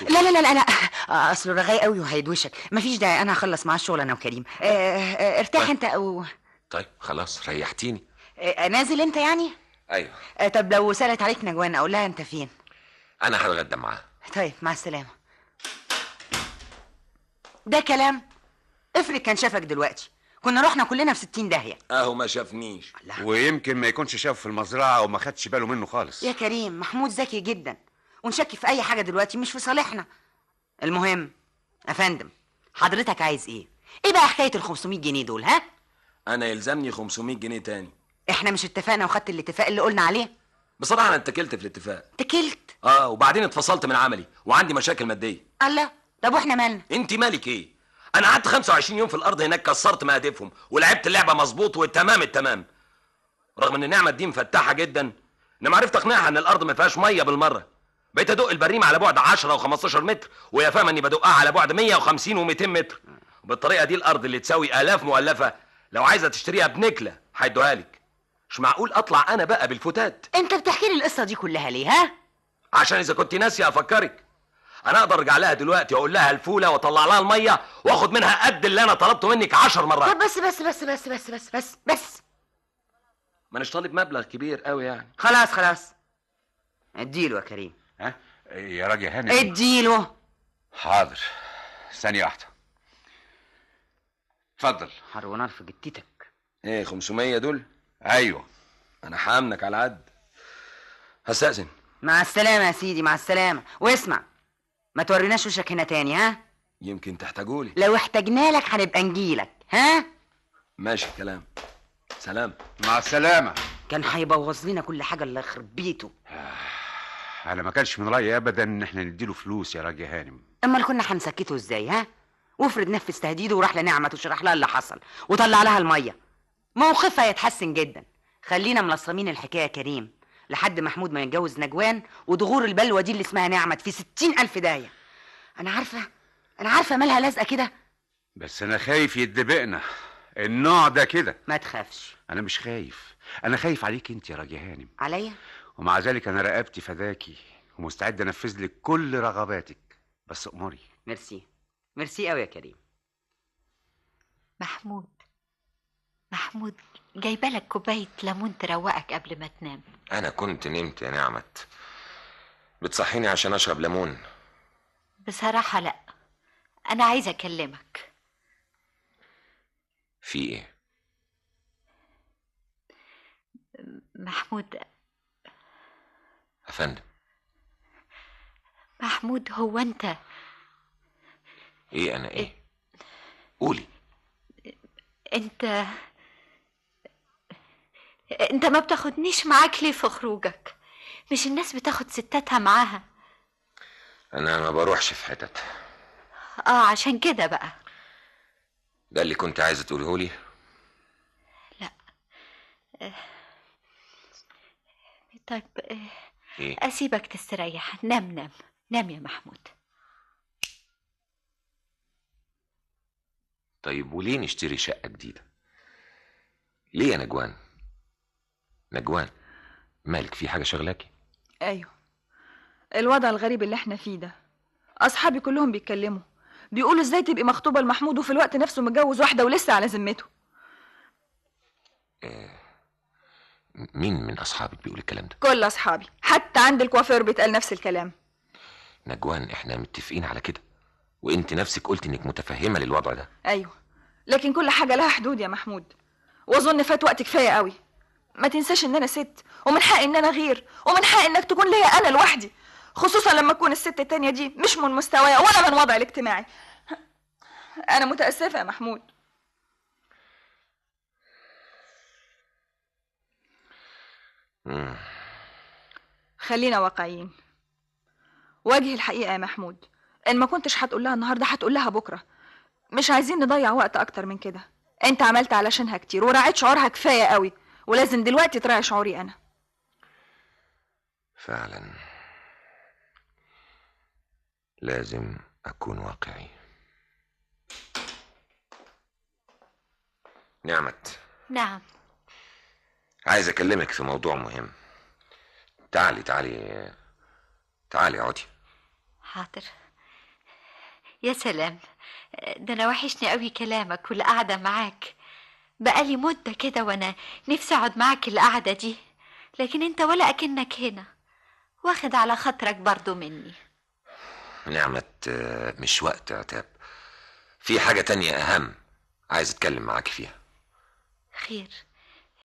لا لا لا لا لا. اصله رغاي قوي وهيدوشك. مفيش داعي، انا هخلص معاه الشغل انا وكريم. ارتاح طيب. انت او طيب خلاص ريحتيني. نازل انت يعني. ايوه. طب لو سألت عليك نجوان اقول لها انت فين؟ انا هتغدى معاها. طيب مع السلامة. ده كلام؟ افرض كان شافك دلوقتي كنا رحنا كلنا في 60 داهية. اهو ما شافنيش. ويمكن ما يكونش شافه في المزرعة وما خدش باله منه خالص. يا كريم محمود ذكي جدا، ونشك في اي حاجة دلوقتي مش في صالحنا. المهم يا فندم، حضرتك عايز ايه؟ ايه بقى حكاية ال 500 جنيه دول؟ ها؟ انا يلزمني 500 جنيه تاني. احنا مش اتفقنا وخدت الاتفاق اللي قلنا عليه؟ بصراحه انا اتكلت في الاتفاق. اتكلت؟ وبعدين اتفصلت من عملي وعندي مشاكل ماديه. الله، طب واحنا مالنا؟ انت مالك ايه؟ انا قعدت 25 يوم في الارض هناك، كسرت مهادفهم ولعبت اللعبه مظبوط والتمام التمام. رغم ان نعمه دي مفتحه جدا، انما عرفت اقنعها ان الارض ما فيهاش ميه بالمره. بقيت ادق البريمه على بعد 10 و15 متر، وهي فاهمه اني بدقها على بعد 150 و200 متر. وبالطريقه دي الارض اللي تساوي الاف مؤلفه لو عايزه تشتريها بنكله هيدوها لك. مش معقول اطلع انا بقى بالفتات. انت بتحكي لي القصه دي كلها ليه؟ ها؟ عشان اذا كنت ناسي افكرك. انا اقدر ارجع لها دلوقتي واقول لها الفوله واطلع لها الميه واخد منها قد اللي انا طلبته منك 10 مرات. طب بس ما اناش طالب مبلغ كبير قوي يعني. خلاص اديله يا كريم. ها يا راجل هاني. اديله. حاضر، ثانية واحدة. اتفضل. حر ونار في جتتك. ايه 500 دول؟ ايوه. انا حامنك على قد. هستأذن. مع السلامه يا سيدي، مع السلامه. واسمع، ما توريناش وشك هنا تاني. ها؟ يمكن تحتاجولي. لو احتاجنا لك هنبقى نجيلك. ها؟ ماشي الكلام. سلام. مع السلامة. كان هيبوظ لنا كل حاجه، الله يخرب بيته. انا ما كانش من رأيي ابدا ان احنا نديله فلوس يا راجل هانم. امال كنا هنسكته ازاي؟ ها؟ وافرض نفذ تهديده وراح لنعمة وشرح لها اللي حصل وطلع لها الميه، موقفها يتحسن جدا. خلينا ملصمين الحكايه يا كريم لحد محمود ما يتجوز نجوان وتغور البلوه دي اللي اسمها نعمت في 60,000 داهيه. انا عارفه مالها لازقه كده، بس انا خايف يدبقنا النوع ده كده. ما تخافش. انا مش خايف، انا خايف عليك انت يا راجل هانم. عليا؟ ومع ذلك انا رقبتي فداكي ومستعد انفذ لك كل رغباتك، بس امري. ميرسي قوي يا كريم. محمود جايبه لك كوبايه ليمون تروقك قبل ما تنام. انا كنت نمت يا نعمت، بتصحيني عشان اشرب ليمون؟ بصراحه لا، انا عايزه اكلمك. في ايه؟ محمود. افندم. محمود، هو انت ايه انا ايه؟ قولي. انت ما بتاخدنيش معاك ليه في خروجك؟ مش الناس بتاخد ستاتها معاها؟ انا ما بروحش في حتت. عشان كده بقى. ده اللي كنت عايزه تقولهولي؟ لا. طيب ايه؟ اسيبك تستريح. نام يا محمود. طيب وليه نشتري شقة جديدة؟ ليه يا نجوان مالك؟ في حاجة شغلاكي؟ ايوه، الوضع الغريب اللي احنا فيه ده. اصحابي كلهم بيتكلموا، بيقولوا ازاي تبقي مخطوبة لمحمود وفي الوقت نفسه متجوز واحدة ولسه على ذمته. مين من اصحابك بيقول الكلام ده؟ كل اصحابي، حتى عند الكوافير بيتقال نفس الكلام. نجوان احنا متفقين على كده، وانت نفسك قلت انك متفهمة للوضع ده. ايوه، لكن كل حاجة لها حدود يا محمود، واظن فات وقت كفاية قوي. ما تنساش ان انا ست، ومن حقي ان انا غير، ومن حقي انك تكون ليا انا لوحدي، خصوصا لما تكون الست التانية دي مش من مستوايا ولا من وضعي الاجتماعي. انا متأسفة يا محمود. خلينا واقعيين. واجه الحقيقة يا محمود، ان ما كنتش هتقول لها النهارده هتقول لها بكره. مش عايزين نضيع وقت اكتر من كده. انت عملت علشانها كتير وراعيت شعورها كفايه قوي، ولازم دلوقتي تراعي شعوري انا. فعلا لازم اكون واقعي. نعمت. نعم. عايز اكلمك في موضوع مهم. تعالي اقعدي. حاضر. يا سلام، ده انا وحشني قوي كلامك والقعده معاك. بقالي مده كده وانا نفسي اقعد معاك القعده دي، لكن انت ولا اكنك هنا، واخد على خاطرك برضو مني. نعمة، مش وقت عتاب. في حاجة تانية أهم عايز أتكلم معاك فيها. خير؟